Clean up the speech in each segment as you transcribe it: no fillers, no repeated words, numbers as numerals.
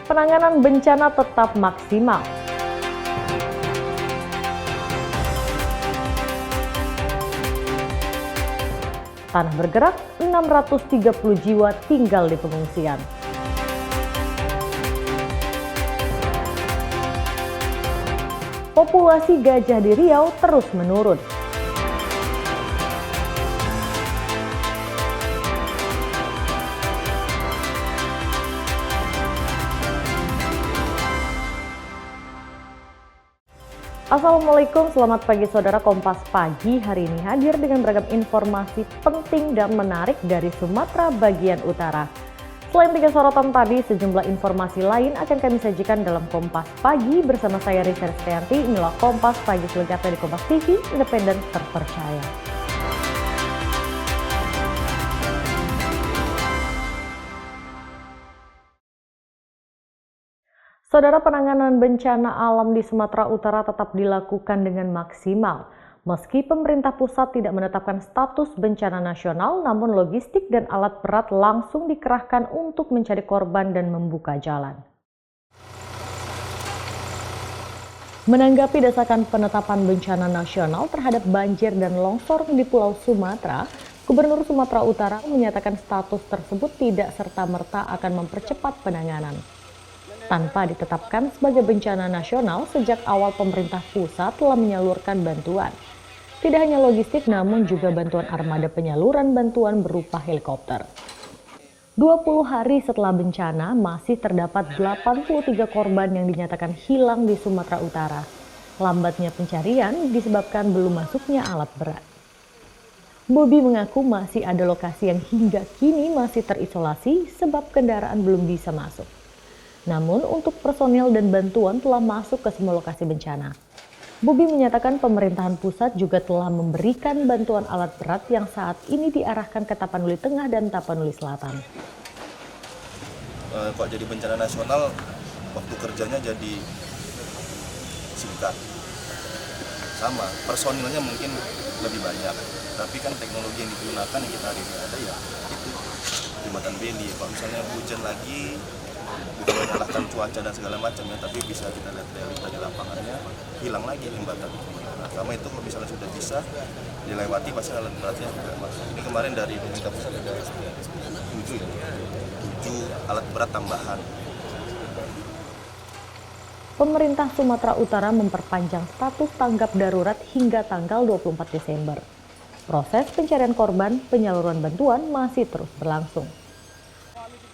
Penanganan bencana tetap maksimal. Tanah bergerak, 630 jiwa tinggal di pengungsian. Populasi gajah di Riau terus menurun. Assalamualaikum, selamat pagi saudara. Kompas Pagi hari ini hadir dengan beragam informasi penting dan menarik dari Sumatera bagian utara. Selain 3 sorotan tadi, sejumlah informasi lain akan kami sajikan dalam Kompas Pagi bersama saya Risa Rizkyanti. Inilah Kompas Pagi selengkapnya di Kompas TV, independen terpercaya. Saudara, penanganan bencana alam di Sumatera Utara tetap dilakukan dengan maksimal. Meski pemerintah pusat tidak menetapkan status bencana nasional, namun logistik dan alat berat langsung dikerahkan untuk mencari korban dan membuka jalan. Menanggapi desakan penetapan bencana nasional terhadap banjir dan longsor di Pulau Sumatera, Gubernur Sumatera Utara menyatakan status tersebut tidak serta-merta akan mempercepat penanganan. Tanpa ditetapkan sebagai bencana nasional, sejak awal pemerintah pusat telah menyalurkan bantuan. Tidak hanya logistik, namun juga bantuan armada penyaluran bantuan berupa helikopter. 20 hari setelah bencana, masih terdapat 83 korban yang dinyatakan hilang di Sumatera Utara. Lambatnya pencarian disebabkan belum masuknya alat berat. Bobi mengaku masih ada lokasi yang hingga kini masih terisolasi sebab kendaraan belum bisa masuk. Namun untuk personil dan bantuan telah masuk ke semua lokasi bencana. Bobi menyatakan pemerintahan pusat juga telah memberikan bantuan alat berat yang saat ini diarahkan ke Tapanuli Tengah dan Tapanuli Selatan. Kok jadi bencana nasional, waktu kerjanya jadi singkat. Sama, personilnya mungkin lebih banyak. Tapi kan teknologi yang digunakan yang kita hari ini ada ya itu jembatan beli. Kalau misalnya hujan lagi, bukan menyalahkan cuaca dan segala macam ya, tapi bisa kita lihat realita di lapangannya, hilang lagi jembatan. Nah, sama itu kalau misalnya sudah bisa dilewati pasti alat beratnya juga masuk. Ini kemarin dari pemerintah pusat ada 7 alat berat tambahan. Pemerintah Sumatera Utara memperpanjang status tanggap darurat hingga tanggal 24 Desember. Proses pencarian korban, penyaluran bantuan masih terus berlangsung.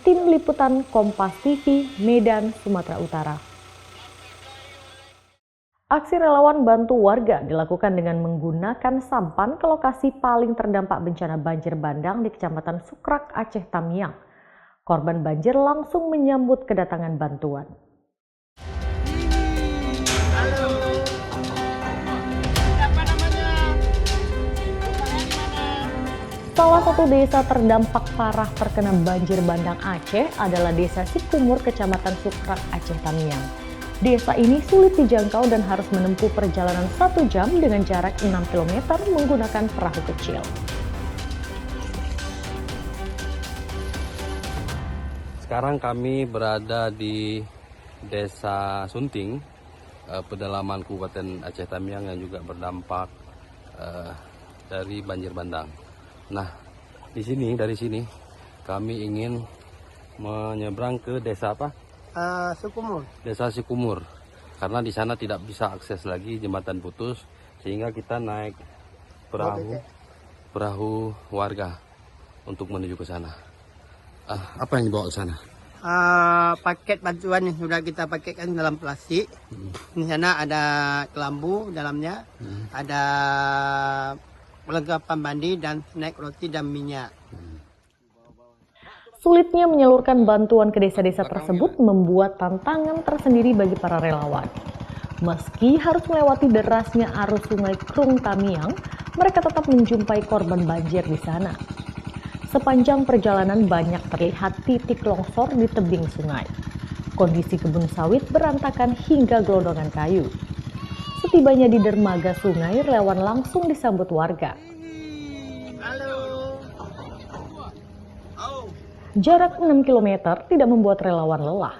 Tim Liputan Kompas TV, Medan, Sumatera Utara. Aksi relawan bantu warga dilakukan dengan menggunakan sampan ke lokasi paling terdampak bencana banjir bandang di Kecamatan Sukrak, Aceh Tamiang. Korban banjir langsung menyambut kedatangan bantuan. Salah satu desa terdampak parah terkena banjir bandang Aceh adalah Desa Sikumur, Kecamatan Sukrak, Aceh Tamiang. Desa ini sulit dijangkau dan harus menempuh perjalanan 1 jam dengan jarak 6 km menggunakan perahu kecil. Sekarang kami berada di Desa Sunting, pedalaman Kabupaten Aceh Tamiang yang juga berdampak dari banjir bandang. Nah, dari sini kami ingin menyeberang ke desa apa? Sikumur. Desa Sikumur. Karena di sana tidak bisa akses lagi, jembatan putus, sehingga kita naik perahu warga untuk menuju ke sana. Apa yang dibawa ke sana? Paket bantuan yang sudah kita paketkan dalam plastik. Di sana ada kelambu dalamnya, ada perlengkapan mandi dan snack roti dan minyak. Sulitnya menyalurkan bantuan ke desa-desa tersebut membuat tantangan tersendiri bagi para relawan. Meski harus melewati derasnya arus sungai Krung Tamiang, mereka tetap menjumpai korban banjir di sana. Sepanjang perjalanan banyak terlihat titik longsor di tebing sungai. Kondisi kebun sawit berantakan hingga gelondongan kayu. Setibanya di dermaga sungai, relawan langsung disambut warga. Jarak 6 km tidak membuat relawan lelah.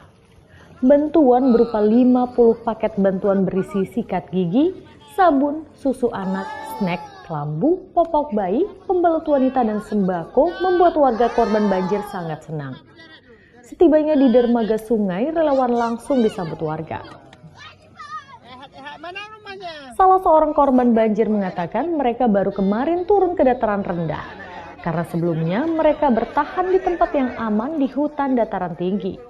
Bantuan berupa 50 paket bantuan berisi sikat gigi, sabun, susu anak, snack, kelambu, popok bayi, pembalut wanita, dan sembako membuat warga korban banjir sangat senang. Setibanya di dermaga sungai, relawan langsung disambut warga. Salah seorang korban banjir mengatakan mereka baru kemarin turun ke dataran rendah, karena sebelumnya mereka bertahan di tempat yang aman di hutan dataran tinggi.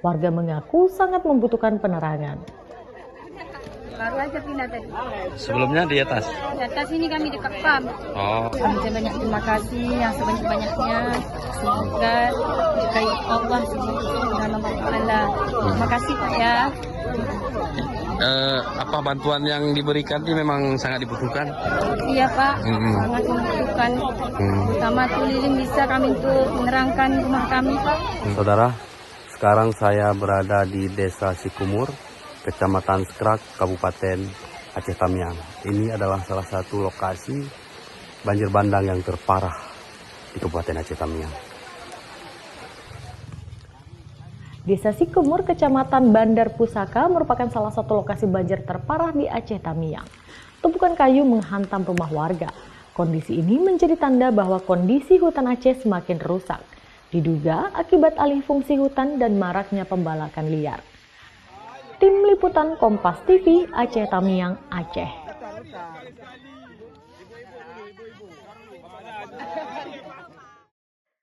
Warga mengaku sangat membutuhkan penerangan. Baru aja pindah tadi. Sebelumnya di atas? Di atas ini kami dekat PAM. Oh. Kami banyak terima kasih yang sebanyak-banyaknya. Semoga berkahi Allah Subhanahu wa Ta'ala. Terima kasih Pak ya. Apa bantuan yang diberikan ini memang sangat dibutuhkan? Iya Pak, sangat membutuhkan. Terutama tuh lilin bisa kami untuk menerangkan rumah kami Pak. Saudara, sekarang saya berada di Desa Sikumur, Kecamatan Skrak, Kabupaten Aceh Tamiang. Ini adalah salah satu lokasi banjir bandang yang terparah di Kabupaten Aceh Tamiang. Desa Sikumur, Kecamatan Bandar Pusaka merupakan salah satu lokasi banjir terparah di Aceh Tamiang. Tumpukan kayu menghantam rumah warga. Kondisi ini menjadi tanda bahwa kondisi hutan Aceh semakin rusak. Diduga akibat alih fungsi hutan dan maraknya pembalakan liar. Tim Liputan Kompas TV, Aceh Tamiang, Aceh.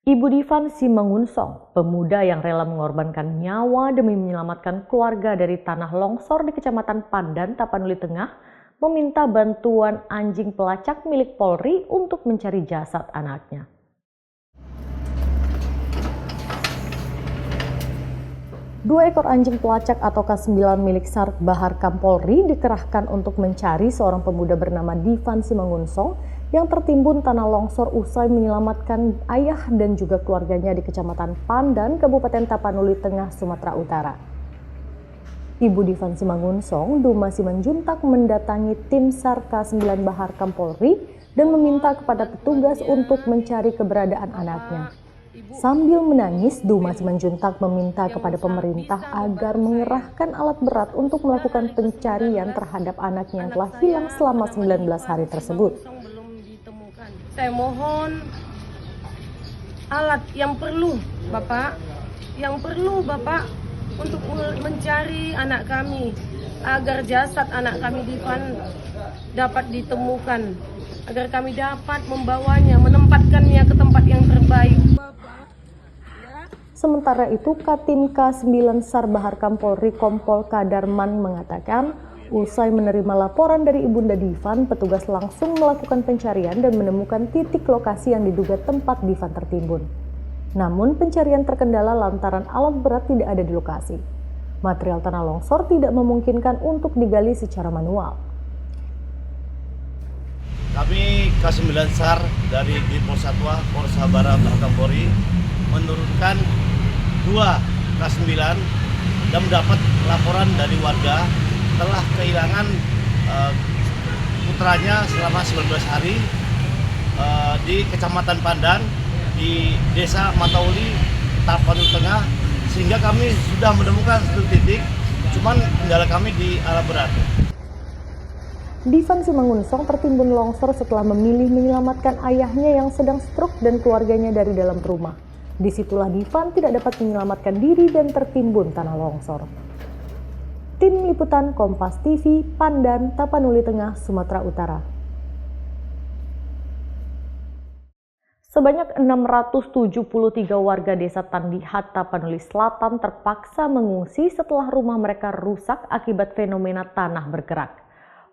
Ibu Divan Simangunsong, pemuda yang rela mengorbankan nyawa demi menyelamatkan keluarga dari tanah longsor di Kecamatan Pandan, Tapanuli Tengah, meminta bantuan anjing pelacak milik Polri untuk mencari jasad anaknya. 2 ekor anjing pelacak atau K9 milik Sar Bahar Kampolri dikerahkan untuk mencari seorang pemuda bernama Divan Simangunsong yang tertimbun tanah longsor usai menyelamatkan ayah dan juga keluarganya di Kecamatan Pandan, Kabupaten Tapanuli Tengah, Sumatera Utara. Ibu Divan Simangunsong, Duma Simanjuntak, mendatangi tim Sar K9 Bahar Kampolri dan meminta kepada petugas untuk mencari keberadaan anaknya. Sambil menangis, Duma Simanjuntak meminta kepada pemerintah agar mengerahkan alat berat untuk melakukan pencarian terhadap anaknya yang telah hilang selama 19 hari tersebut. Saya mohon alat yang perlu Bapak untuk mencari anak kami, agar jasad anak kami Divan dapat ditemukan, agar kami dapat membawanya, menempatkannya ke tempat yang terbaik. Sementara itu, Katim K9 Sar Bahar Kampolri Kompol Kadarman mengatakan, usai menerima laporan dari Ibunda Divan, petugas langsung melakukan pencarian dan menemukan titik lokasi yang diduga tempat Divan tertimbun. Namun, pencarian terkendala lantaran alat berat tidak ada di lokasi. Material tanah longsor tidak memungkinkan untuk digali secara manual. Kami K9 SAR dari Dispol Satwa Polres Barat Kampolri menurunkan 2 K9 dan mendapat laporan dari warga telah kehilangan putranya selama 19 hari di Kecamatan Pandan di Desa Matauli, Tapanuli Tengah, sehingga kami sudah menemukan satu titik, cuman kendala kami di alat berat. Divan Simangunsong tertimbun longsor setelah memilih menyelamatkan ayahnya yang sedang stroke dan keluarganya dari dalam rumah. Disitulah Divan tidak dapat menyelamatkan diri dan tertimbun tanah longsor. Tim Liputan Kompas TV, Pandan, Tapanuli Tengah, Sumatera Utara. Sebanyak 673 warga desa Tandihat, Tapanuli Selatan terpaksa mengungsi setelah rumah mereka rusak akibat fenomena tanah bergerak.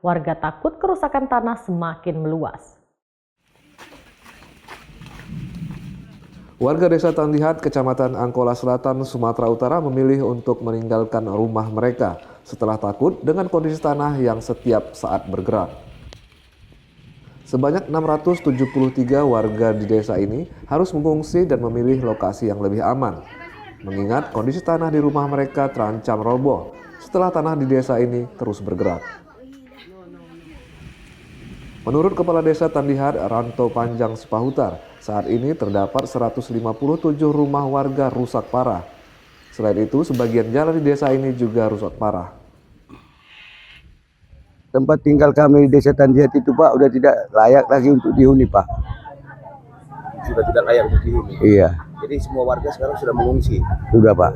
Warga takut kerusakan tanah semakin meluas. Warga desa Tandihat, Kecamatan Angkola Selatan, Sumatera Utara memilih untuk meninggalkan rumah mereka setelah takut dengan kondisi tanah yang setiap saat bergerak. Sebanyak 673 warga di desa ini harus mengungsi dan memilih lokasi yang lebih aman, mengingat kondisi tanah di rumah mereka terancam roboh setelah tanah di desa ini terus bergerak. Menurut Kepala Desa Tandihat, Ranto Panjang Sipahutar, saat ini terdapat 157 rumah warga rusak parah. Selain itu, sebagian jalan di desa ini juga rusak parah. Tempat tinggal kami di Desa Tandihat itu Pak udah tidak layak lagi untuk dihuni Pak. Sudah tidak layak untuk dihuni. Iya. Jadi semua warga sekarang sudah mengungsi. Sudah Pak.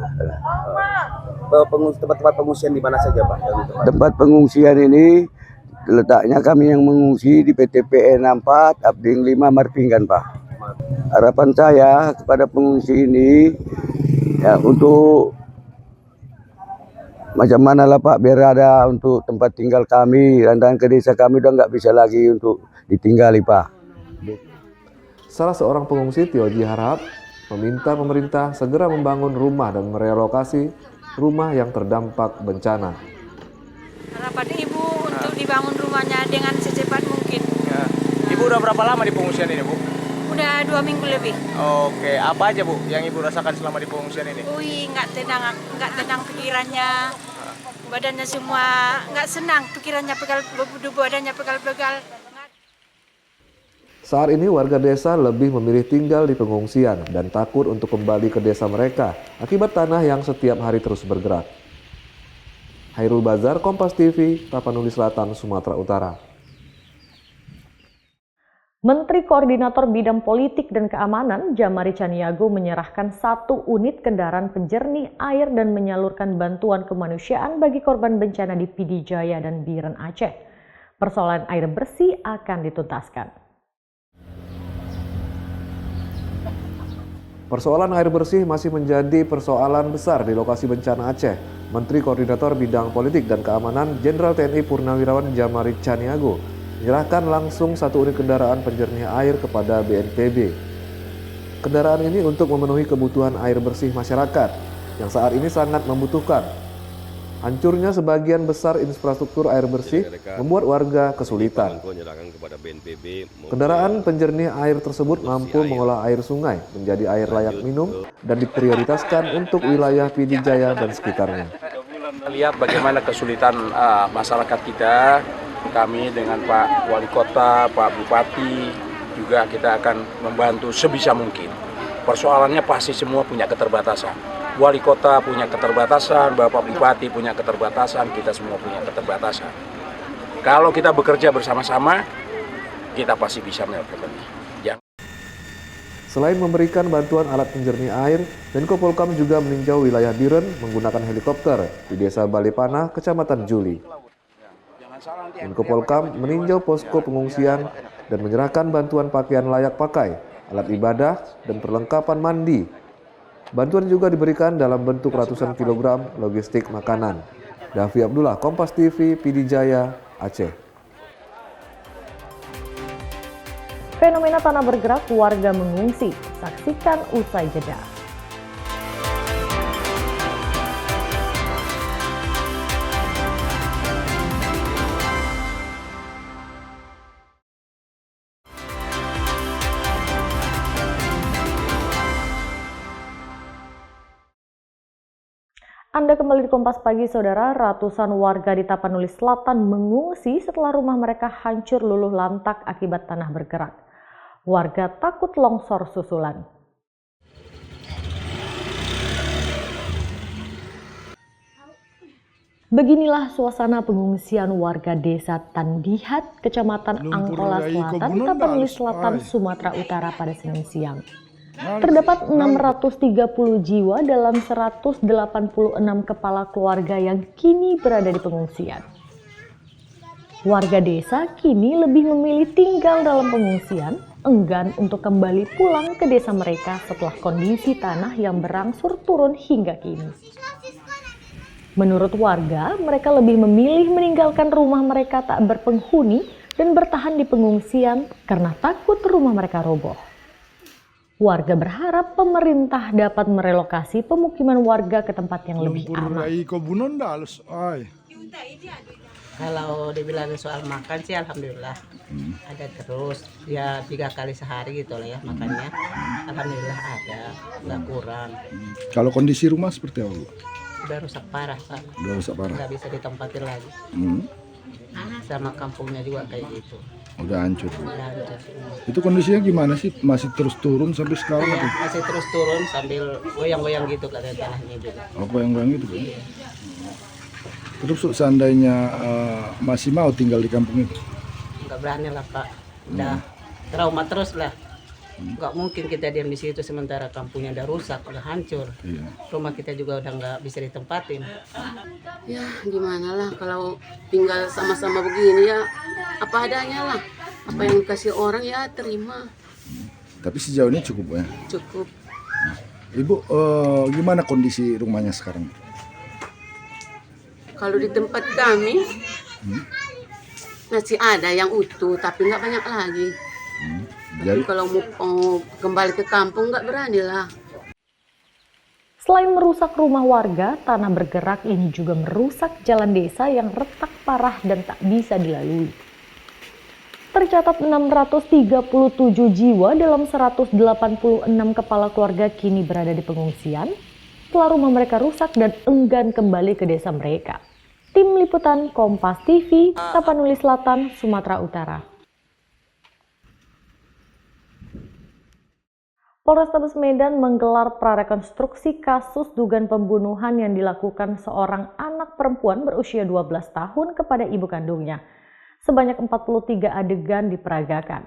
Tempat-tempat pengungsian di mana saja Pak? Tempat pengungsian ini letaknya kami yang mengungsi di PTPN 4, Abding 5, Marpinggan Pak. Harapan saya kepada pengungsi ini ya untuk macam mana lah Pak biar ada untuk tempat tinggal kami dan ke desa kami udah nggak bisa lagi untuk ditinggali Pak. Salah seorang pengungsi, Tioji Harap, meminta pemerintah segera membangun rumah dan merelokasi rumah yang terdampak bencana. Harapan Ibu untuk dibangun rumahnya dengan secepat mungkin. Ya. Ibu udah berapa lama di pengungsian ini, Bu? Udah 2 minggu lebih. Oke, apa aja Bu yang Ibu rasakan selama di pengungsian ini? Nggak tenang pikirannya, badannya semua nggak senang, pikirannya badannya pegal-pegal. Saat ini warga desa lebih memilih tinggal di pengungsian dan takut untuk kembali ke desa mereka akibat tanah yang setiap hari terus bergerak. Hairul Bazar, Kompas TV, Tapanuli Selatan, Sumatera Utara. Menteri Koordinator Bidang Politik dan Keamanan Djamari Caniago menyerahkan 1 unit kendaraan penjernih air dan menyalurkan bantuan kemanusiaan bagi korban bencana di Pidi Jaya dan Biren Aceh. Persoalan air bersih akan dituntaskan. Persoalan air bersih masih menjadi persoalan besar di lokasi bencana Aceh. Menteri Koordinator Bidang Politik dan Keamanan Jenderal TNI Purnawirawan Djamari Caniago menyerahkan langsung 1 unit kendaraan penjernih air kepada BNPB. Kendaraan ini untuk memenuhi kebutuhan air bersih masyarakat yang saat ini sangat membutuhkan. Hancurnya sebagian besar infrastruktur air bersih membuat warga kesulitan. Kendaraan penjernih air tersebut mampu mengolah air sungai menjadi air layak minum dan diprioritaskan untuk wilayah Pidi Jaya dan sekitarnya. Lihat bagaimana kesulitan masyarakat kita, kami dengan Pak Wali Kota, Pak Bupati, juga kita akan membantu sebisa mungkin. Persoalannya pasti semua punya keterbatasan. Wali Kota punya keterbatasan, Bapak Bupati punya keterbatasan, kita semua punya keterbatasan. Kalau kita bekerja bersama-sama, kita pasti bisa melakukannya. Selain memberikan bantuan alat penjernih air, Menko Polhukam juga meninjau wilayah Biren menggunakan helikopter di Desa Balipana, Kecamatan Juli. Menko Polhukam meninjau posko pengungsian dan menyerahkan bantuan pakaian layak pakai, alat ibadah, dan perlengkapan mandi. Bantuan juga diberikan dalam bentuk ratusan kilogram logistik makanan. Davi Abdullah, Kompas TV, Pidi Jaya, Aceh. Fenomena tanah bergerak, warga mengungsi. Saksikan usai jeda. Anda kembali di Kompas Pagi, Saudara. Ratusan warga di Tapanuli Selatan mengungsi setelah rumah mereka hancur luluh lantak akibat tanah bergerak. Warga takut longsor susulan. Beginilah suasana pengungsian warga Desa Tandihat, Kecamatan Angkola Selatan, Tapanuli Selatan, Sumatera Utara pada Senin siang. Terdapat 630 jiwa dalam 186 kepala keluarga yang kini berada di pengungsian. Warga desa kini lebih memilih tinggal dalam pengungsian, enggan untuk kembali pulang ke desa mereka setelah kondisi tanah yang berangsur turun hingga kini. Menurut warga, mereka lebih memilih meninggalkan rumah mereka tak berpenghuni dan bertahan di pengungsian karena takut rumah mereka roboh. Warga berharap pemerintah dapat merelokasi pemukiman warga ke tempat yang lebih aman. Kalau dibilang soal makan sih alhamdulillah ada terus ya 3 kali sehari gitu lah ya makannya. Alhamdulillah ada, nggak kurang. Kalau kondisi rumah seperti apa, Bu? Udah rusak parah Pak. Udah rusak parah. Nggak bisa ditempatin lagi. Sama kampungnya juga kayak gitu. Udah hancur. Udah hancur. Itu kondisinya gimana sih? Masih terus turun sampai sekarang? Iya, atau? masih terus turun sambil goyang-goyang gitu katanya tanahnya juga. Oh, goyang-goyang gitu kan? Terus seandainya masih mau tinggal di kampung itu? Nggak berani lah Pak. Udah trauma terus lah. Nggak mungkin kita diam di situ sementara kampungnya udah rusak, udah hancur. Iya. Rumah kita juga udah nggak bisa ditempatin. Ya gimana lah kalau tinggal sama-sama begini ya apa adanya lah. Apa yang dikasih orang ya terima. Tapi sejauh ini cukup ya? Cukup. Ibu, gimana kondisi rumahnya sekarang? Kalau di tempat kami masih ada yang utuh tapi nggak banyak lagi. Tapi kalau mau kembali ke kampung nggak berani lah. Selain merusak rumah warga, tanah bergerak ini juga merusak jalan desa yang retak parah dan tak bisa dilalui. Tercatat 637 jiwa dalam 186 kepala keluarga kini berada di pengungsian setelah rumah mereka rusak dan enggan kembali ke desa mereka. Tim Liputan Kompas TV, Tapanuli Selatan, Sumatera Utara. Polrestabes Medan menggelar prarekonstruksi kasus dugaan pembunuhan yang dilakukan seorang anak perempuan berusia 12 tahun kepada ibu kandungnya. Sebanyak 43 adegan diperagakan.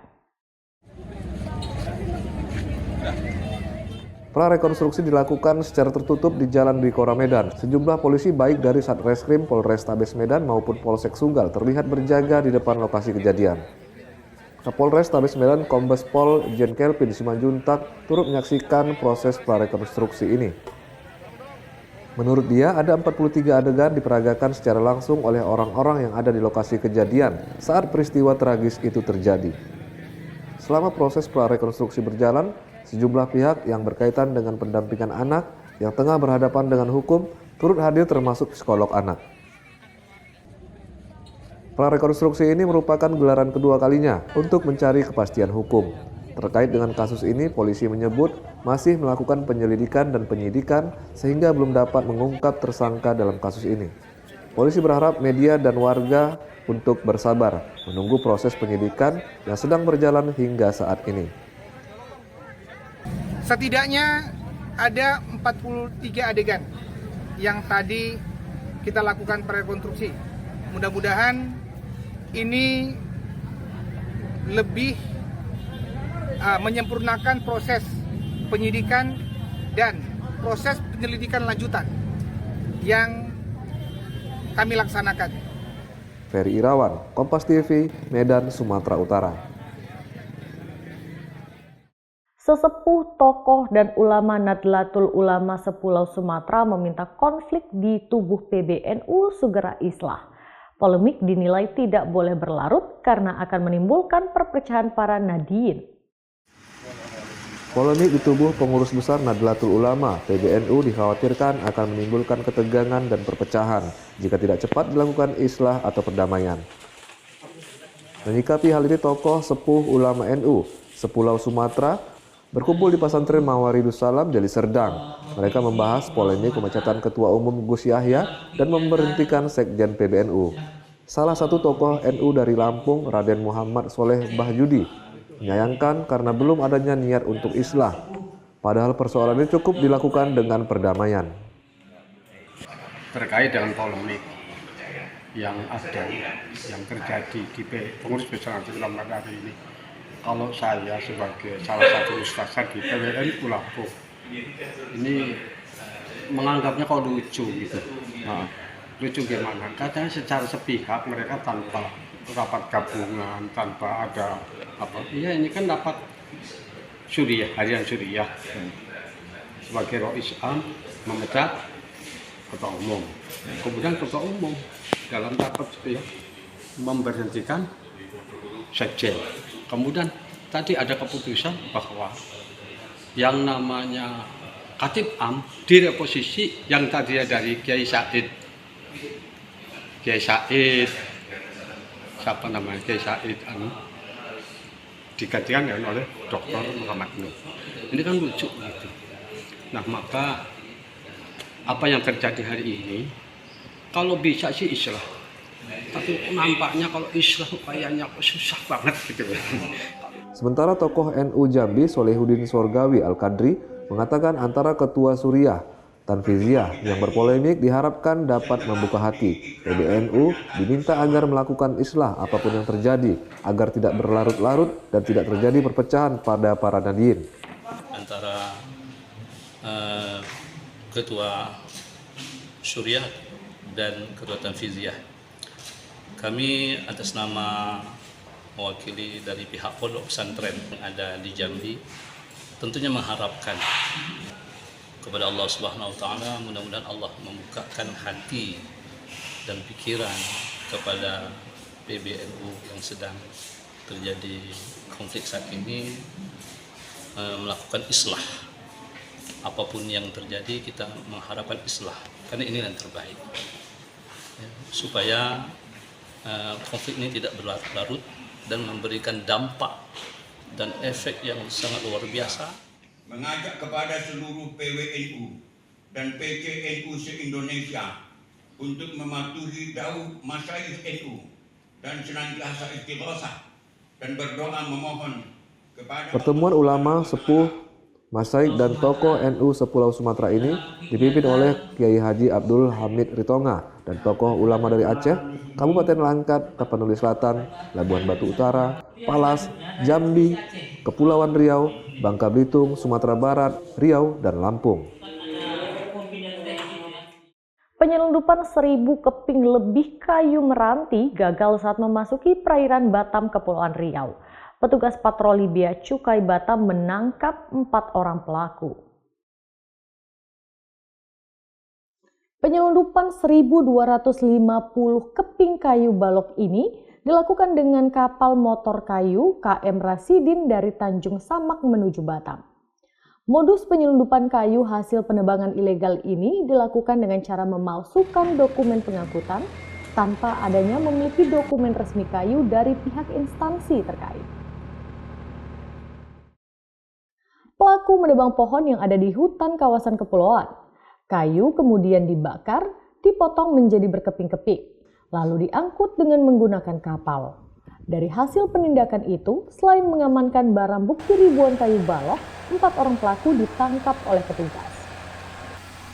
Prarekonstruksi dilakukan secara tertutup di Jalan Dwi Kora Medan. Sejumlah polisi baik dari Satreskrim Polrestabes Medan maupun Polsek Sunggal terlihat berjaga di depan lokasi kejadian. Kapolres Tabes Medan Kombes Pol Jen Kelvin Simanjuntak turut menyaksikan proses prarekonstruksi ini. Menurut dia, ada 43 adegan diperagakan secara langsung oleh orang-orang yang ada di lokasi kejadian saat peristiwa tragis itu terjadi. Selama proses prarekonstruksi berjalan, sejumlah pihak yang berkaitan dengan pendampingan anak yang tengah berhadapan dengan hukum turut hadir termasuk psikolog anak. Prarekonstruksi ini merupakan gelaran kedua kalinya untuk mencari kepastian hukum. Terkait dengan kasus ini, polisi menyebut masih melakukan penyelidikan dan penyidikan sehingga belum dapat mengungkap tersangka dalam kasus ini. Polisi berharap media dan warga untuk bersabar menunggu proses penyidikan yang sedang berjalan hingga saat ini. Setidaknya ada 43 adegan yang tadi kita lakukan prarekonstruksi. Mudah-mudahan ini lebih menyempurnakan proses penyidikan dan proses penyelidikan lanjutan yang kami laksanakan. Ferry Irawan, Kompas TV, Medan, Sumatera Utara. Sesepuh tokoh dan ulama Nadlatul Ulama Sepulau Sumatera meminta konflik di tubuh PBNU segera islah. Polemik dinilai tidak boleh berlarut karena akan menimbulkan perpecahan para Nahdiyin. Polemik di tubuh pengurus besar Nadlatul Ulama PBNU dikhawatirkan akan menimbulkan ketegangan dan perpecahan jika tidak cepat dilakukan islah atau perdamaian. Menyikapi hal ini, tokoh sepuh ulama NU Sepulau Sumatera berkumpul di Pesantren Mawaridus Salam, Deli Serdang. Mereka membahas polemik pemecatan Ketua Umum Gus Yahya dan memberhentikan Sekjen PBNU. Salah satu tokoh NU dari Lampung, Raden Muhammad Soleh Bahjudi, menyayangkan karena belum adanya niat untuk islah. Padahal persoalan ini cukup dilakukan dengan perdamaian. Terkait dengan polemik yang ada, yang terjadi di pengurus besar Ulama hari ini, kalau saya sebagai salah satu ustaz di PBNU Lampung ini menganggapnya kok lucu gitu. Nah, lucu gimana? Katanya secara sepihak mereka tanpa rapat gabungan, tanpa ada apa? Iya, ini kan rapat Suriah, harian Suriah. Sebagai Rois Am memecat ketua umum. Kemudian ketua umum dalam rapat sepihak memberhentikan sekjen. Kemudian tadi ada keputusan bahwa yang namanya Khatib Am direposisi yang tadinya dari Kiai Said, siapa namanya Kiai Said digantikan oleh Dr. Muhammad Nur. Ini kan lucu gitu. Nah, maka apa yang terjadi hari ini kalau bisa sih islah, Tapi nampaknya kalau Islam kayaknya susah banget gitu. Sementara tokoh NU Jambi Solehudin Sorgawi Al-Kadri mengatakan antara ketua Suriah Tanfiziah yang berpolemik diharapkan dapat membuka hati. PBNU diminta agar melakukan islah apapun yang terjadi agar tidak berlarut-larut dan tidak terjadi perpecahan pada para nadiyin. Antara ketua Suriah dan ketua Tanfiziah, kami atas nama mewakili dari pihak pondok pesantren yang ada di Jambi tentunya mengharapkan kepada Allah Subhanahu wa taala, mudah-mudahan Allah membukakan hati dan pikiran kepada PBNU yang sedang terjadi konflik saat ini, melakukan islah. Apapun yang terjadi kita mengharapkan islah karena ini yang terbaik ya, supaya konflik ini tidak berlarut-larut dan memberikan dampak dan efek yang sangat luar biasa. Mengajak kepada seluruh PWNU dan PCNU se-Indonesia untuk mematuhi dawuh masyayikh NU dan senantiasa istighosah dan berdoa memohon kepada Pertemuan ulama, sepuh, masyayikh dan tokoh NU sepulau Sumatera ini dipimpin oleh Kiai Haji Abdul Hamid Ritonga dan tokoh ulama dari Aceh, Kabupaten Langkat, Tapanuli Selatan, Labuan Batu Utara, Palas, Jambi, Kepulauan Riau, Bangka Belitung, Sumatera Barat, Riau, dan Lampung. Penyelundupan 1.000 keping lebih kayu meranti gagal saat memasuki perairan Batam, Kepulauan Riau. Petugas patroli Bea Cukai Batam menangkap 4 orang pelaku. Penyelundupan 1.250 keping kayu balok ini dilakukan dengan kapal motor kayu KM Rasidin dari Tanjung Samak menuju Batam. Modus penyelundupan kayu hasil penebangan ilegal ini dilakukan dengan cara memalsukan dokumen pengangkutan tanpa adanya memiliki dokumen resmi kayu dari pihak instansi terkait. Pelaku menebang pohon yang ada di hutan kawasan kepulauan. Kayu kemudian dibakar, dipotong menjadi berkeping-keping, lalu diangkut dengan menggunakan kapal. Dari hasil penindakan itu, selain mengamankan barang bukti ribuan kayu balok, 4 orang pelaku ditangkap oleh petugas.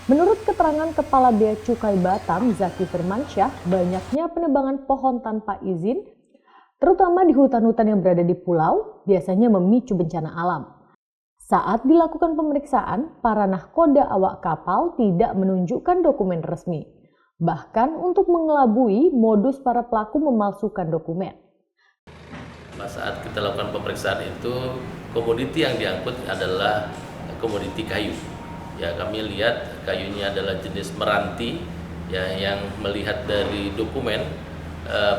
Menurut keterangan Kepala Bea Cukai Batam, Zaki Firmansyah, banyaknya penebangan pohon tanpa izin, terutama di hutan-hutan yang berada di pulau, biasanya memicu bencana alam. Saat dilakukan pemeriksaan, para nahkoda awak kapal tidak menunjukkan dokumen resmi. Bahkan untuk mengelabui, modus para pelaku memalsukan dokumen. Saat kita lakukan pemeriksaan itu, komoditi yang diangkut adalah komoditi kayu. Ya, kami lihat kayunya adalah jenis meranti, ya, yang melihat dari dokumen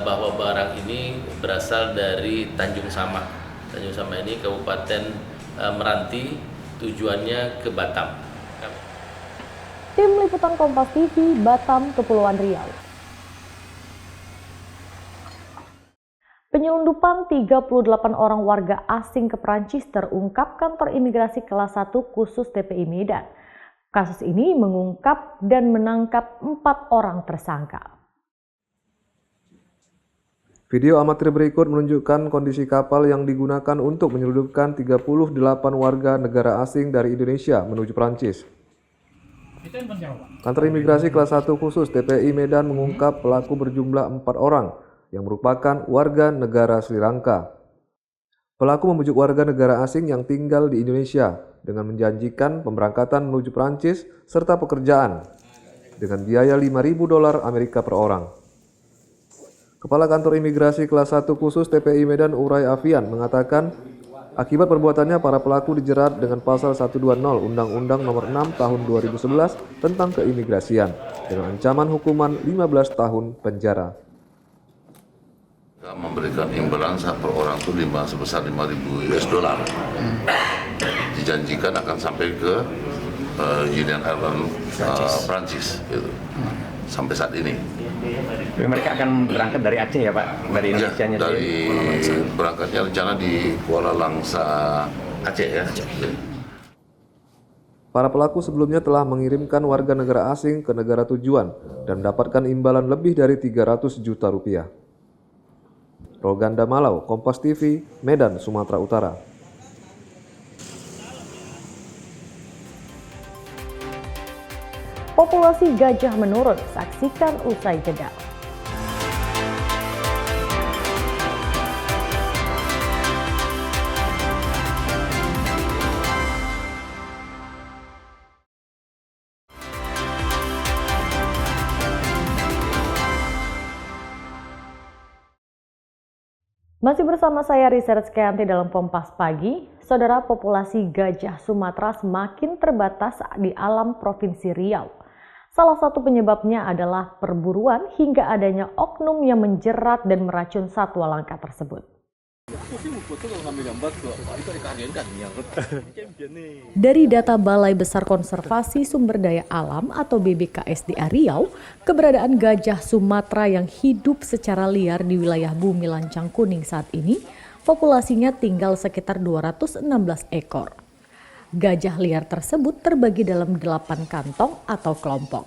bahwa barang ini berasal dari Tanjung Samak. Tanjung Samak ini Kabupaten Meranti, tujuannya ke Batam. Tim Liputan Kompas TV, Batam, Kepulauan Riau. Penyelundupan 38 orang warga asing ke Prancis terungkap kantor imigrasi kelas 1 khusus TPI Medan. Kasus ini mengungkap dan menangkap 4 orang tersangka. Video amatir berikut menunjukkan kondisi kapal yang digunakan untuk menyelundupkan 38 warga negara asing dari Indonesia menuju Prancis. Kantor imigrasi kelas 1 khusus TPI Medan mengungkap pelaku berjumlah 4 orang yang merupakan warga negara Sri Lanka. Pelaku membujuk warga negara asing yang tinggal di Indonesia dengan menjanjikan pemberangkatan menuju Prancis serta pekerjaan dengan biaya $5.000 Amerika per orang. Kepala Kantor Imigrasi Kelas 1 Khusus TPI Medan Uray Afian mengatakan akibat perbuatannya para pelaku dijerat dengan pasal 120 Undang-Undang Nomor 6 Tahun 2011 tentang keimigrasian dengan ancaman hukuman 15 tahun penjara. Memberikan imbalan per orang itu sebesar $5.000 dijanjikan akan sampai ke Union Airlines Prancis gitu. Sampai saat ini. Mereka akan berangkat dari Aceh ya Pak? Dari Indonesia nya? Dari berangkatnya rencana di Kuala Langsa, Aceh ya. Para pelaku sebelumnya telah mengirimkan warga negara asing ke negara tujuan dan mendapatkan imbalan lebih dari 300 juta rupiah. Roganda Malau, Kompas TV, Medan, Sumatera Utara. Populasi gajah menurun, saksikan usai jeda. Masih bersama saya Risa Rizkyanti dalam Kompas Pagi. Saudara, populasi gajah Sumatera semakin terbatas di alam Provinsi Riau. Salah satu penyebabnya adalah perburuan hingga adanya oknum yang menjerat dan meracun satwa langka tersebut. Dari data Balai Besar Konservasi Sumber Daya Alam atau BBKSDA Riau, keberadaan gajah Sumatera yang hidup secara liar di wilayah Bumi Lancang Kuning saat ini, populasinya tinggal sekitar 216 ekor. Gajah liar tersebut terbagi dalam 8 kantong atau kelompok.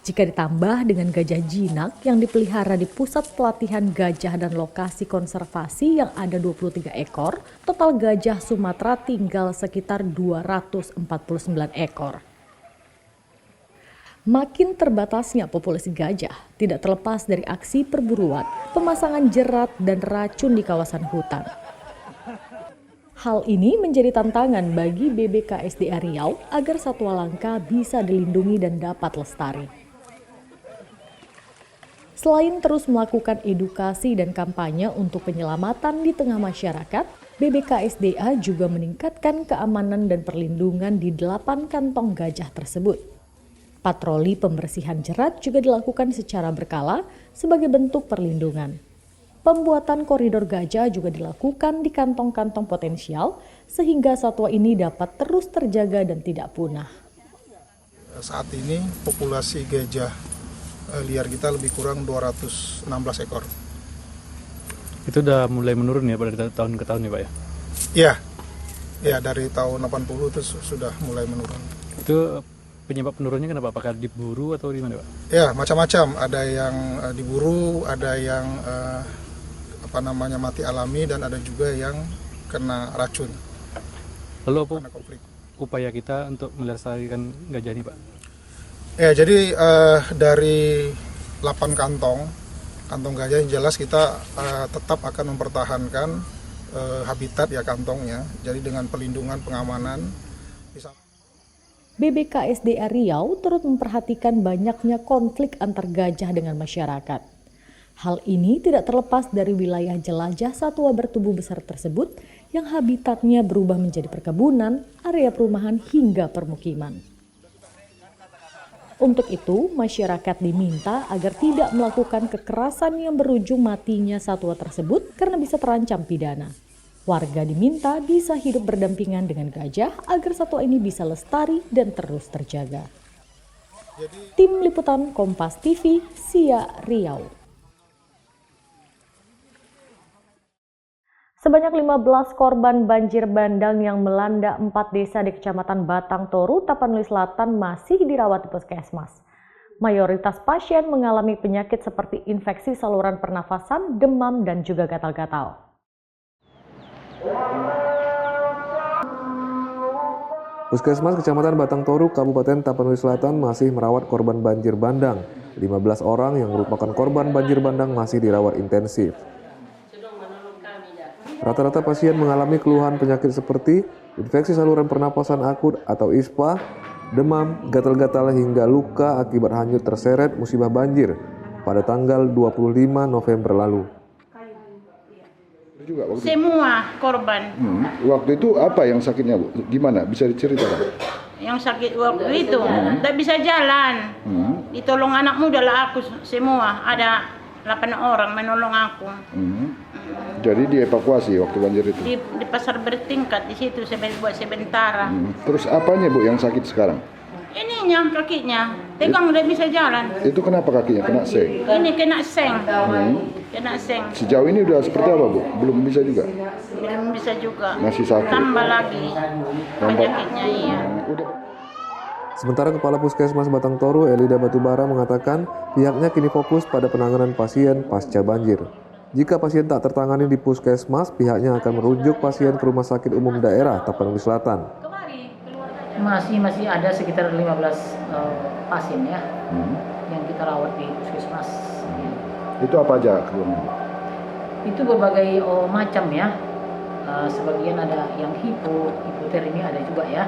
Jika ditambah dengan gajah jinak yang dipelihara di pusat pelatihan gajah dan lokasi konservasi yang ada 23 ekor, total gajah Sumatera tinggal sekitar 249 ekor. Makin terbatasnya populasi gajah tidak terlepas dari aksi perburuan, pemasangan jerat dan racun di kawasan hutan. Hal ini menjadi tantangan bagi BBKSDA Riau agar satwa langka bisa dilindungi dan dapat lestari. Selain terus melakukan edukasi dan kampanye untuk penyelamatan di tengah masyarakat, BBKSDA juga meningkatkan keamanan dan perlindungan di 8 kantong gajah tersebut. Patroli pembersihan jerat juga dilakukan secara berkala sebagai bentuk perlindungan. Pembuatan koridor gajah juga dilakukan di kantong-kantong potensial sehingga satwa ini dapat terus terjaga dan tidak punah. Saat ini populasi gajah liar kita lebih kurang 216 ekor. Itu udah mulai menurun ya pada tahun ke tahun ya Pak ya? Iya, ya dari tahun 80 itu sudah mulai menurun. Itu penyebab penurunnya kenapa? Apakah diburu atau di mana Pak? Ya macam-macam, ada yang diburu, ada yang mati alami dan ada juga yang kena racun. Lalu apa upaya kita untuk melestarikan gajah ini Pak? Ya jadi dari 8 kantong gajah yang jelas kita tetap akan mempertahankan habitat ya kantongnya. Jadi dengan pelindungan pengamanan. BBKSDA Riau turut memperhatikan banyaknya konflik antar gajah dengan masyarakat. Hal ini tidak terlepas dari wilayah jelajah satwa bertubuh besar tersebut yang habitatnya berubah menjadi perkebunan, area perumahan hingga permukiman. Untuk itu, masyarakat diminta agar tidak melakukan kekerasan yang berujung matinya satwa tersebut karena bisa terancam pidana. Warga diminta bisa hidup berdampingan dengan gajah agar satwa ini bisa lestari dan terus terjaga. Tim Liputan Kompas TV, Siak, Riau. Sebanyak 15 korban banjir bandang yang melanda 4 desa di Kecamatan Batang Toru, Tapanuli Selatan masih dirawat di puskesmas. Mayoritas pasien mengalami penyakit seperti infeksi saluran pernafasan, demam, dan juga gatal-gatal. Puskesmas Kecamatan Batang Toru, Kabupaten Tapanuli Selatan masih merawat korban banjir bandang. 15 orang yang merupakan korban banjir bandang masih dirawat intensif. Rata-rata pasien mengalami keluhan penyakit seperti infeksi saluran pernapasan akut atau ISPA, demam, gatal-gatal hingga luka akibat hanyut terseret musibah banjir pada tanggal 25 November lalu. Semua korban. Waktu itu apa yang sakitnya Bu? Gimana? Bisa diceritakan? Yang sakit waktu itu tidak bisa jalan. Ditolong anak muda lah aku semua. Ada 8 orang menolong aku. Jadi dievakuasi waktu banjir itu? Di pasar bertingkat di situ buat sementara. Terus apanya Bu yang sakit sekarang? Ini kakinya. Tegang udah bisa jalan. Itu kenapa kakinya kena seng? Ini kena seng. Kena seng. Sejauh ini udah seperti apa, Bu? Belum bisa juga? Belum bisa juga. Masih sakit. Tambah lagi penyakitnya, iya. Sementara Kepala Puskesmas Batang Toru, Elida Batubara, mengatakan pihaknya kini fokus pada penanganan pasien pasca banjir. Jika pasien tak tertangani di puskesmas, pihaknya akan merujuk pasien ke Rumah Sakit Umum Daerah Tapanuli Selatan. Masih ada sekitar 15 pasien ya yang kita rawat di puskesmas. Itu apa aja keluarnya? Itu berbagai macam ya. Sebagian ada yang hipotermia ada juga ya.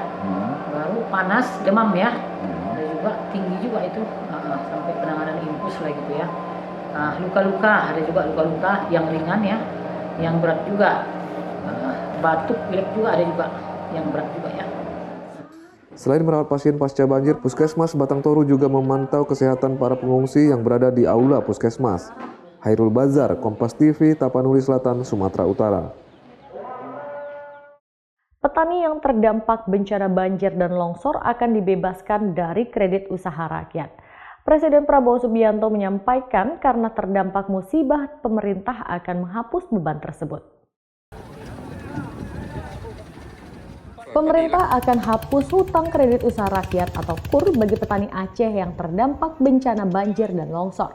Baru panas, demam ya. Ada juga tinggi juga itu sampai penanganan infus lah gitu ya. Luka-luka, ada juga luka-luka yang ringan ya, yang berat juga. Batuk, pilek juga ada juga yang berat juga ya. Selain merawat pasien pasca banjir, Puskesmas Batang Toru juga memantau kesehatan para pengungsi yang berada di aula Puskesmas. Hairul Bazar, Kompas TV, Tapanuli Selatan, Sumatera Utara. Petani yang terdampak bencana banjir dan longsor akan dibebaskan dari kredit usaha rakyat. Presiden Prabowo Subianto menyampaikan karena terdampak musibah, pemerintah akan menghapus beban tersebut. Pemerintah akan hapus hutang kredit usaha rakyat atau KUR bagi petani Aceh yang terdampak bencana banjir dan longsor.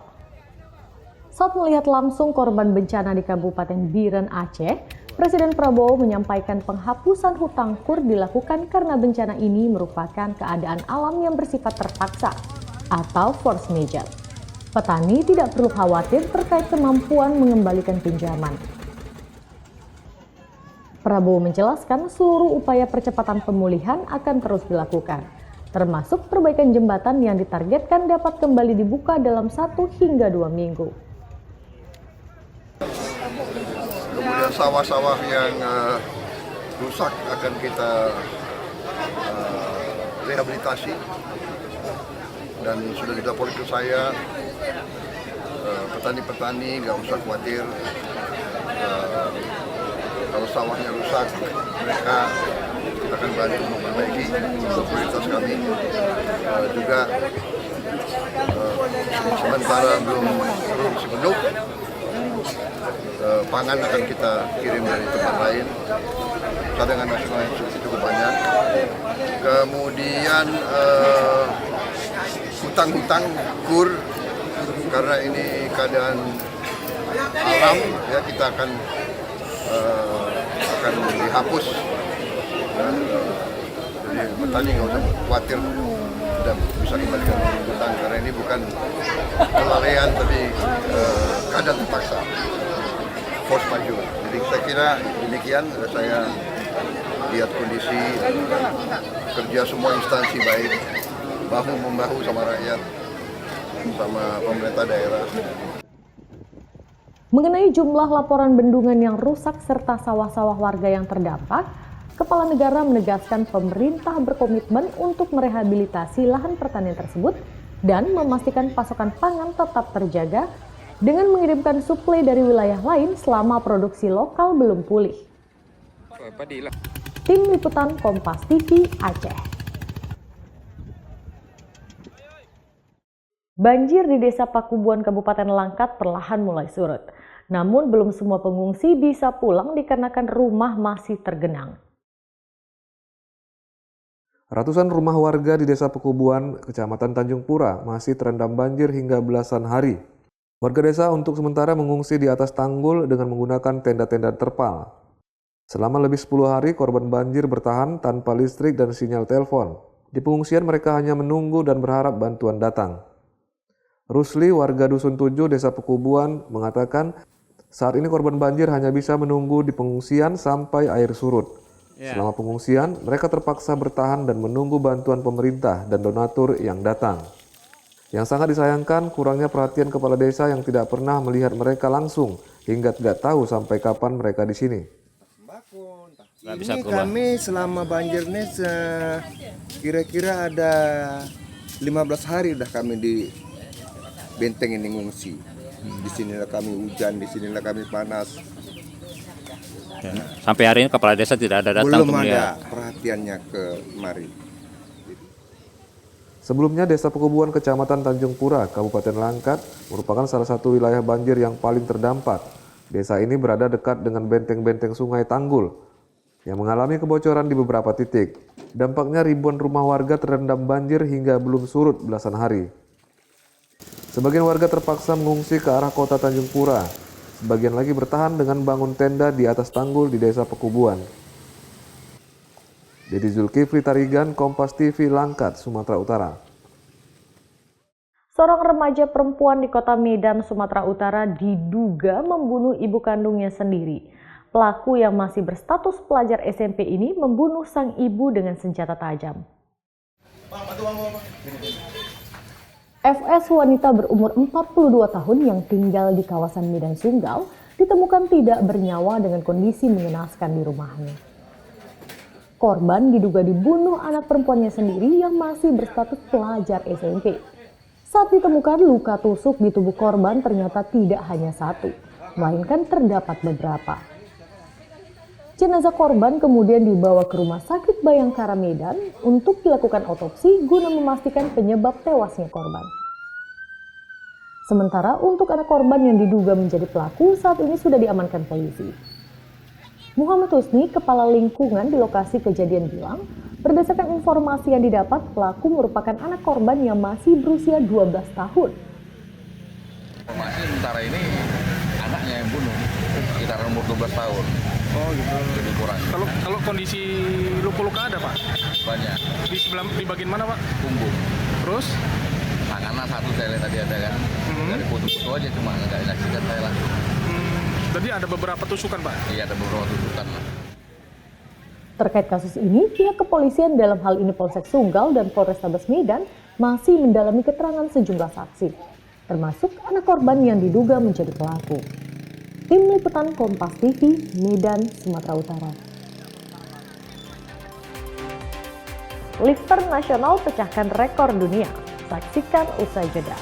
Saat melihat langsung korban bencana di Kabupaten Biren, Aceh, Presiden Prabowo menyampaikan penghapusan hutang KUR dilakukan karena bencana ini merupakan keadaan alam yang bersifat terpaksa atau force majeure. Petani tidak perlu khawatir terkait kemampuan mengembalikan pinjaman. Prabowo menjelaskan seluruh upaya percepatan pemulihan akan terus dilakukan, termasuk perbaikan jembatan yang ditargetkan dapat kembali dibuka dalam 1 hingga 2 minggu. Kemudian sawah-sawah yang rusak akan kita rehabilitasi, dan sudah dilapor ke saya, petani-petani nggak usah khawatir. Kalau sawahnya rusak, mereka kita akan bantu memperbaiki. Untuk prioritas kami juga sementara belum sepenuh, pangan akan kita kirim dari tempat lain. Cadangan nasional yang cukup banyak. Kemudian hutang-hutang KUR, karena ini keadaan alam, ya kita akan dihapus. Jadi petani nggak usah khawatir, sudah bisa kembalikan hutang karena ini bukan kelalaian tapi keadaan terpaksa, force majeure. Jadi saya kira demikian. Saya lihat kondisi kerja semua instansi baik, bahu membahu sama rakyat, sama pemerintah daerah. Mengenai jumlah laporan bendungan yang rusak serta sawah-sawah warga yang terdampak, Kepala Negara menegaskan pemerintah berkomitmen untuk merehabilitasi lahan pertanian tersebut dan memastikan pasokan pangan tetap terjaga dengan mengirimkan suplai dari wilayah lain selama produksi lokal belum pulih. Tim Liputan Kompas TV Aceh. Banjir di Desa Pakubuan Kabupaten Langkat perlahan mulai surut. Namun belum semua pengungsi bisa pulang dikarenakan rumah masih tergenang. Ratusan rumah warga di Desa Pakubuan, Kecamatan Tanjung Pura masih terendam banjir hingga belasan hari. Warga desa untuk sementara mengungsi di atas tanggul dengan menggunakan tenda-tenda terpal. Selama lebih 10 hari korban banjir bertahan tanpa listrik dan sinyal telepon. Di pengungsian mereka hanya menunggu dan berharap bantuan datang. Rusli, warga Dusun 7 Desa Pakubuan, mengatakan saat ini korban banjir hanya bisa menunggu di pengungsian sampai air surut. Selama pengungsian, mereka terpaksa bertahan dan menunggu bantuan pemerintah dan donatur yang datang. Yang sangat disayangkan, kurangnya perhatian kepala desa yang tidak pernah melihat mereka langsung hingga tidak tahu sampai kapan mereka di sini. Ini kami selama banjir ini kira-kira ada 15 hari udah kami di benteng ini ngungsi. Di sinilah kami hujan, di sinilah kami panas. Ya. Sampai hari ini kepala desa tidak ada datang. Belum ada perhatiannya ke mari. Sebelumnya, Desa Pekubuan, Kecamatan Tanjung Pura, Kabupaten Langkat, merupakan salah satu wilayah banjir yang paling terdampak. Desa ini berada dekat dengan benteng-benteng Sungai Tanggul yang mengalami kebocoran di beberapa titik. Dampaknya ribuan rumah warga terendam banjir hingga belum surut belasan hari. Sebagian warga terpaksa mengungsi ke arah kota Tanjung Pura. Sebagian lagi bertahan dengan bangun tenda di atas tanggul di Desa Pekubuan. Dedi Zulkifli Tarigan, Kompas TV, Langkat, Sumatera Utara. Seorang remaja perempuan di kota Medan, Sumatera Utara diduga membunuh ibu kandungnya sendiri. Pelaku yang masih berstatus pelajar SMP ini membunuh sang ibu dengan senjata tajam. FS, wanita berumur 42 tahun yang tinggal di kawasan Medan Sunggal, ditemukan tidak bernyawa dengan kondisi mengenaskan di rumahnya. Korban diduga dibunuh anak perempuannya sendiri yang masih berstatus pelajar SMP. Saat ditemukan, luka tusuk di tubuh korban ternyata tidak hanya satu, melainkan terdapat beberapa. Jenazah korban kemudian dibawa ke Rumah Sakit Bayangkara Medan untuk dilakukan otopsi guna memastikan penyebab tewasnya korban. Sementara untuk anak korban yang diduga menjadi pelaku saat ini sudah diamankan polisi. Muhammad Husni, kepala lingkungan di lokasi kejadian bilang, berdasarkan informasi yang didapat, pelaku merupakan anak korban yang masih berusia 12 tahun. Informasi sementara ini anaknya yang bunuh, sekitar umur 12 tahun. Oh gitu. Lebih kurang. Kalau kondisi luka-luka ada Pak? Banyak. Di bagian mana Pak? Punggung. Terus? Tangannya satu saya lihat tadi ada kan. Dari foto-foto aja cuma nggak disaksikan saya lah. Jadi ada beberapa tusukan Pak? Iya ada beberapa tusukan. Terkait kasus ini, pihak kepolisian dalam hal ini Polsek Sunggal dan Polrestabes Medan masih mendalami keterangan sejumlah saksi, termasuk anak korban yang diduga menjadi pelaku. Tim Liputan Kompas TV, Medan, Sumatera Utara. Lifter nasional pecahkan rekor dunia. Saksikan usai jeda.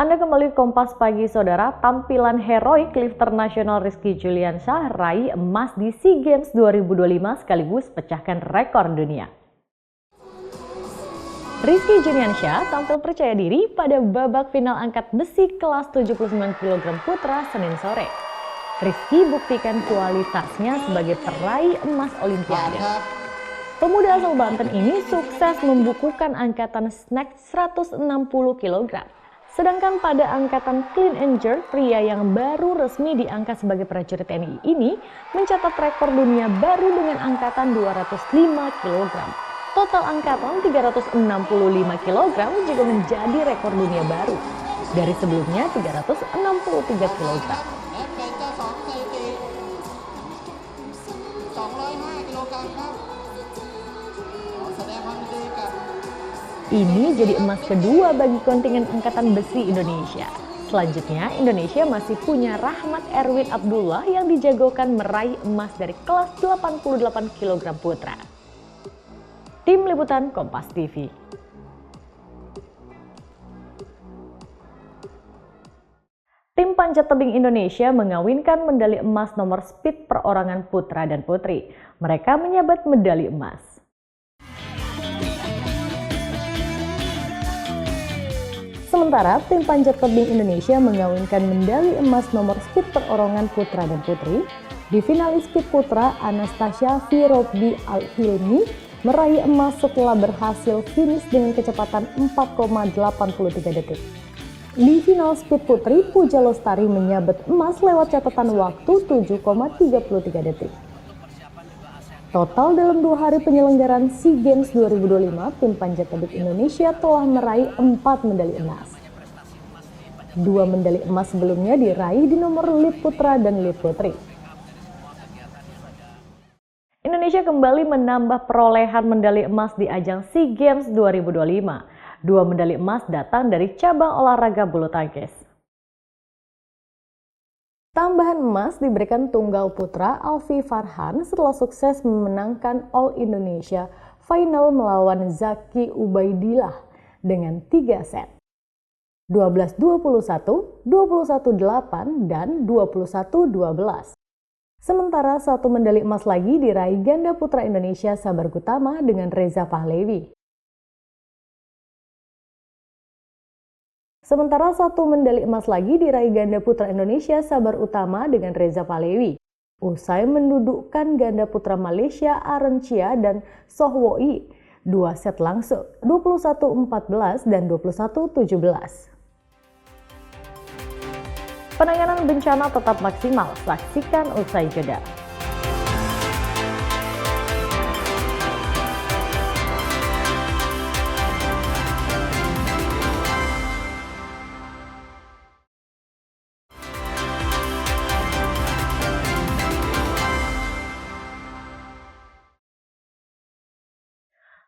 Anda kembali Kompas Pagi, Saudara. Tampilan heroik lifter nasional Rizky Juliansyah raih emas di SEA Games 2025 sekaligus pecahkan rekor dunia. Rizky Juliansyah tampil percaya diri pada babak final angkat besi kelas 79 kg putra Senin sore. Rizky buktikan kualitasnya sebagai peraih emas Olimpiade. Pemuda asal Banten ini sukses membukukan angkatan snatch 160 kg. Sedangkan pada angkatan clean and jerk, pria yang baru resmi diangkat sebagai prajurit TNI ini mencatat rekor dunia baru dengan angkatan 205 kg. Total angkatan 365 kg juga menjadi rekor dunia baru dari sebelumnya 363 kg. Ini jadi emas kedua bagi kontingen angkatan besi Indonesia. Selanjutnya, Indonesia masih punya Rahmat Erwin Abdullah yang dijagokan meraih emas dari kelas 88 kg putra. Tim Liputan Kompas TV. Tim panjat tebing Indonesia mengawinkan medali emas nomor speed perorangan putra dan putri. Mereka menyabet medali emas. Sementara tim panjat tebing Indonesia mengawinkan medali emas nomor speed perorangan putra dan putri. Di finalis speed putra, Anastasia Firobdi Al-Hilmi meraih emas setelah berhasil finish dengan kecepatan 4,83 detik. Di final speed putri, Puja Lestari menyabet emas lewat catatan waktu 7,33 detik. Total dalam 2 hari penyelenggaraan SEA Games 2025, tim panjat tebing Indonesia telah meraih 4 medali emas. 2 medali emas sebelumnya diraih di nomor lead putra dan lead putri. Indonesia kembali menambah perolehan medali emas di ajang SEA Games 2025. 2 medali emas datang dari cabang olahraga bulu tangkis. Tambahan emas diberikan tunggal putra Alfie Farhan setelah sukses memenangkan All Indonesia final melawan Zaki Ubaidillah dengan 3 set. 12-21, 21-8, dan 21-12. Sementara 1 medali emas lagi diraih ganda putra Indonesia Sabar Gutama dengan Reza Pahlevi. Sementara 1 medali emas lagi diraih ganda putra Indonesia Sabar Utama dengan Reza Pahlevi. Usai mendudukkan ganda putra Malaysia Aaron Chia dan Soh Woi 2 set langsung 21-14 dan 21-17. Penanganan bencana tetap maksimal, saksikan usai jeda.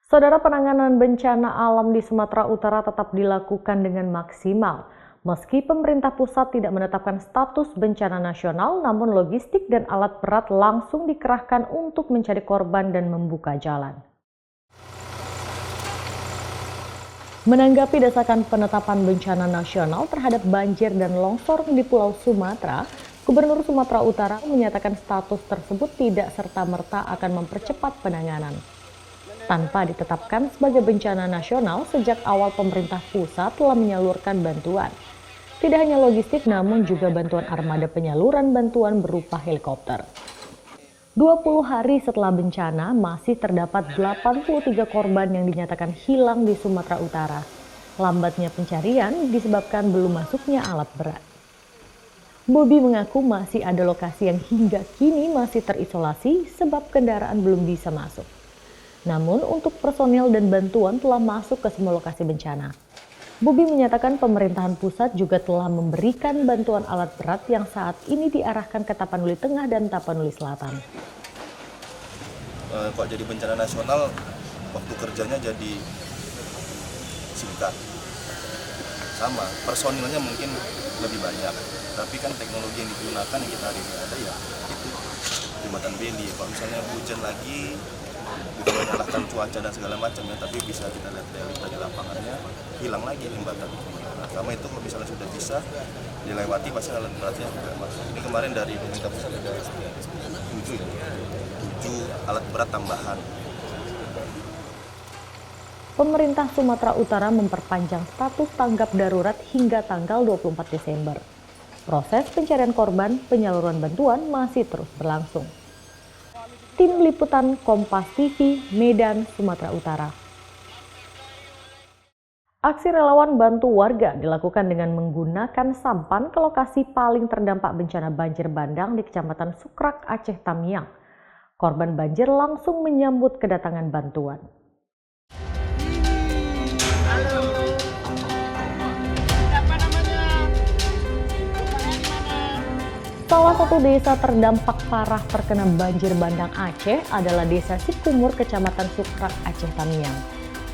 Saudara, penanganan bencana alam di Sumatera Utara tetap dilakukan dengan maksimal. Meski pemerintah pusat tidak menetapkan status bencana nasional, namun logistik dan alat berat langsung dikerahkan untuk mencari korban dan membuka jalan. Menanggapi desakan penetapan bencana nasional terhadap banjir dan longsor di Pulau Sumatera, Gubernur Sumatera Utara menyatakan status tersebut tidak serta-merta akan mempercepat penanganan. Tanpa ditetapkan sebagai bencana nasional, sejak awal pemerintah pusat telah menyalurkan bantuan. Tidak hanya logistik, namun juga bantuan armada penyaluran bantuan berupa helikopter. 20 hari setelah bencana, masih terdapat 83 korban yang dinyatakan hilang di Sumatera Utara. Lambatnya pencarian disebabkan belum masuknya alat berat. Bobi mengaku masih ada lokasi yang hingga kini masih terisolasi sebab kendaraan belum bisa masuk. Namun untuk personil dan bantuan telah masuk ke semua lokasi bencana. Bobi menyatakan pemerintahan pusat juga telah memberikan bantuan alat berat yang saat ini diarahkan ke Tapanuli Tengah dan Tapanuli Selatan. Kok jadi bencana nasional, waktu kerjanya jadi singkat. Sama, personilnya mungkin lebih banyak. Tapi kan teknologi yang digunakan yang kita hari ini ada ya itu jembatan Beli. Kalau misalnya hujan lagi, bukan menyalahkan cuaca dan segala macam ya, tapi bisa kita lihat realita di lapangannya, hilang lagi jembatan. Nah, sama itu kalau misalnya sudah bisa dilewati pasti alat beratnya juga masuk. Ini kemarin dari pemerintah pusat ada 7 alat berat tambahan. Pemerintah Sumatera Utara memperpanjang status tanggap darurat hingga tanggal 24 Desember. Proses pencarian korban, penyaluran bantuan masih terus berlangsung. Tim Liputan Kompas TV, Medan, Sumatera Utara. Aksi relawan bantu warga dilakukan dengan menggunakan sampan ke lokasi paling terdampak bencana banjir bandang di Kecamatan Sukrak, Aceh Tamiang. Korban banjir langsung menyambut kedatangan bantuan. Salah satu desa terdampak parah terkena banjir bandang Aceh adalah Desa Sikumur, Kecamatan Sukrak, Aceh Tamiang.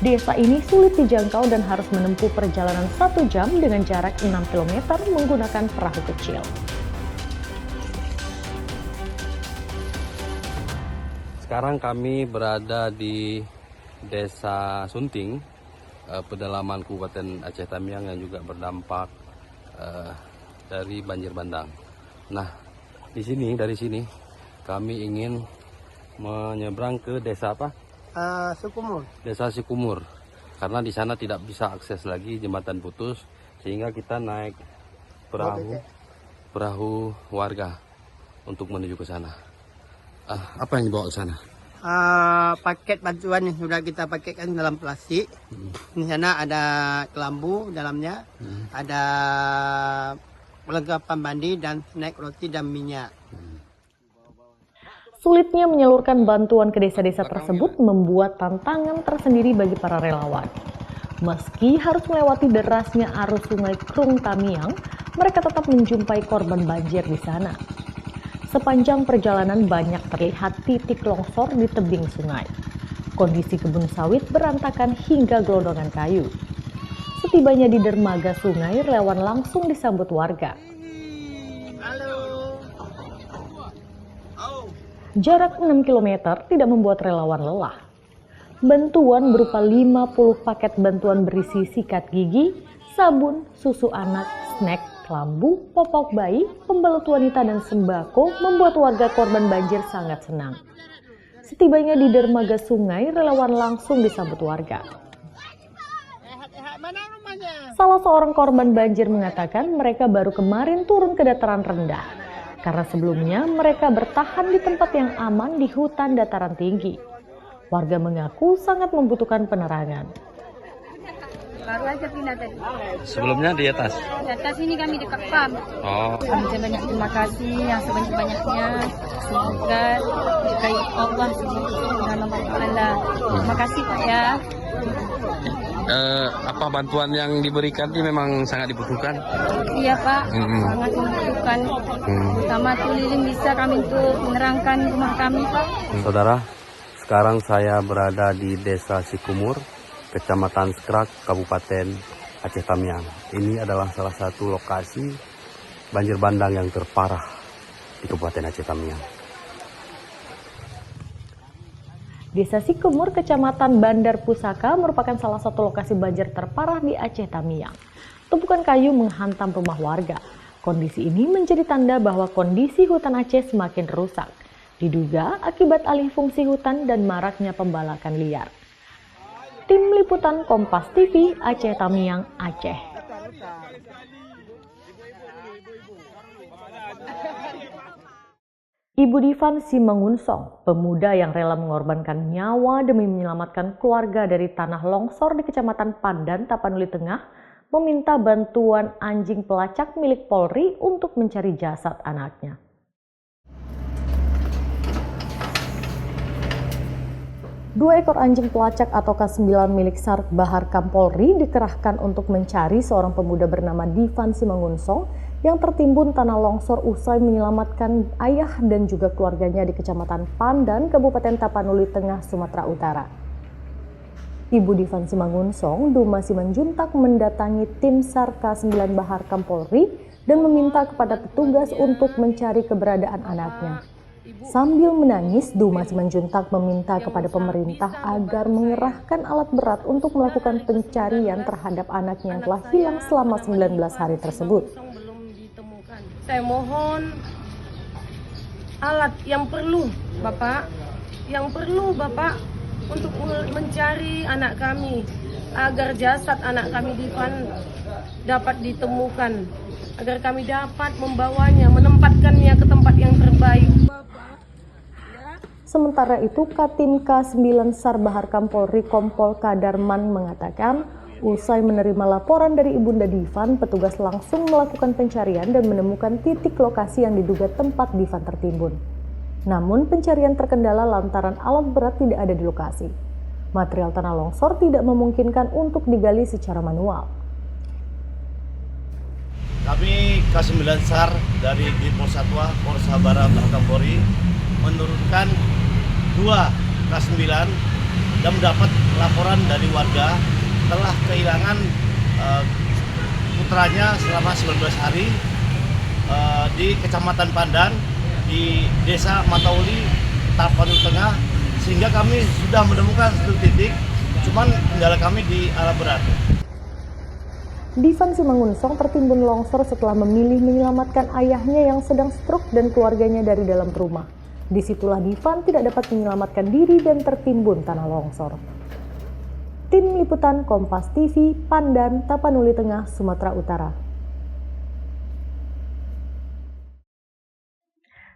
Desa ini sulit dijangkau dan harus menempuh perjalanan 1 jam dengan jarak 6 km menggunakan perahu kecil. Sekarang kami berada di Desa Sunting, pedalaman Kabupaten Aceh Tamiang yang juga berdampak dari banjir bandang. Nah, dari sini kami ingin menyeberang ke desa apa? Sikumur. Desa Sikumur. Karena di sana tidak bisa akses lagi, jembatan putus, sehingga kita naik perahu warga untuk menuju ke sana. Apa yang dibawa ke sana? Paket bantuan yang sudah kita paketkan dalam plastik. Di sana ada kelambu dalamnya, ada perlengkapan mandi dan snack roti dan minyak. Sulitnya menyalurkan bantuan ke desa-desa tersebut membuat tantangan tersendiri bagi para relawan. Meski harus melewati derasnya arus sungai Krung Tamiang, mereka tetap menjumpai korban banjir di sana. Sepanjang perjalanan banyak terlihat titik longsor di tebing sungai. Kondisi kebun sawit berantakan hingga gelondongan kayu. Setibanya di dermaga sungai, relawan langsung disambut warga. Jarak 6 km tidak membuat relawan lelah. Bantuan berupa 50 paket bantuan berisi sikat gigi, sabun, susu anak, snack, kelambu, popok bayi, pembalut wanita, dan sembako membuat warga korban banjir sangat senang. Setibanya di dermaga sungai, relawan langsung disambut warga. Salah seorang korban banjir mengatakan mereka baru kemarin turun ke dataran rendah, karena sebelumnya mereka bertahan di tempat yang aman di hutan dataran tinggi. Warga mengaku sangat membutuhkan penerangan. Baru aja pindah tadi. Sebelumnya di atas? Di atas ini kami dekat PAM. Oh. Kami banyak terima kasih yang sebanyak-banyaknya. Semoga berkahi Allah Subhanahu wa Ta'ala. Terima kasih Pak ya. Apa bantuan yang diberikan ini memang sangat dibutuhkan? Iya Pak, sangat membutuhkan. Terutama tuh lilin bisa kami untuk menerangkan rumah kami Pak. Saudara, sekarang saya berada di Desa Sikumur, Kecamatan Skrak, Kabupaten Aceh Tamiang. Ini adalah salah satu lokasi banjir bandang yang terparah di Kabupaten Aceh Tamiang. Desa Sikumur, Kecamatan Bandar Pusaka merupakan salah satu lokasi banjir terparah di Aceh Tamiang. Tumpukan kayu menghantam rumah warga. Kondisi ini menjadi tanda bahwa kondisi hutan Aceh semakin rusak. Diduga akibat alih fungsi hutan dan maraknya pembalakan liar. Tim Liputan Kompas TV, Aceh Tamiang, Aceh. Ibu Divan Simangunsong, pemuda yang rela mengorbankan nyawa demi menyelamatkan keluarga dari tanah longsor di Kecamatan Pandan, Tapanuli Tengah, meminta bantuan anjing pelacak milik Polri untuk mencari jasad anaknya. 2 ekor anjing pelacak atau K9 milik Sar Bahar Kampolri dikerahkan untuk mencari seorang pemuda bernama Divan Simangunsong yang tertimbun tanah longsor usai menyelamatkan ayah dan juga keluarganya di Kecamatan Pandan, Kabupaten Tapanuli Tengah, Sumatera Utara. Ibu Divan Simangunsong, Duma Simanjuntak, mendatangi tim Sar K9 Bahar Kampolri dan meminta kepada petugas untuk mencari keberadaan anaknya. Sambil menangis, Duma Simanjuntak meminta kepada pemerintah agar mengerahkan alat berat untuk melakukan pencarian terhadap anaknya yang telah hilang selama 19 hari tersebut. Saya mohon alat yang perlu Bapak untuk mencari anak kami, agar jasad anak kami Divan dapat ditemukan, agar kami dapat membawanya, menempatkannya ke tempat yang terbaik. Sementara itu, Katim K9 Sar Bahar Kampolri Kompol Kadarman mengatakan, usai menerima laporan dari Ibunda Divan, petugas langsung melakukan pencarian dan menemukan titik lokasi yang diduga tempat Divan tertimbun. Namun, pencarian terkendala lantaran alat berat tidak ada di lokasi. Material tanah longsor tidak memungkinkan untuk digali secara manual. Kami K9 Sar dari Dirpol Satwa Polres Barat Kampolri menurunkan 2 K9 dan mendapat laporan dari warga telah kehilangan putranya selama 19 hari di Kecamatan Pandan di Desa Matauli, Tapanuli Tengah, sehingga kami sudah menemukan satu titik, cuman kendala kami di alat berat. Divan Simangunsong tertimbun longsor setelah memilih menyelamatkan ayahnya yang sedang stroke dan keluarganya dari dalam rumah. Disitulah Divan tidak dapat menyelamatkan diri dan tertimbun tanah longsor. Tim Liputan Kompas TV, Pandan, Tapanuli Tengah, Sumatera Utara.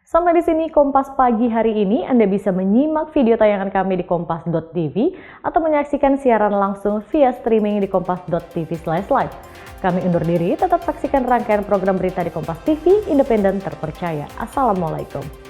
Sampai di sini Kompas Pagi hari ini. Anda bisa menyimak video tayangan kami di kompas.tv atau menyaksikan siaran langsung via streaming di kompas.tv/live. Kami undur diri, tetap saksikan rangkaian program berita di Kompas TV, independen terpercaya. Assalamualaikum.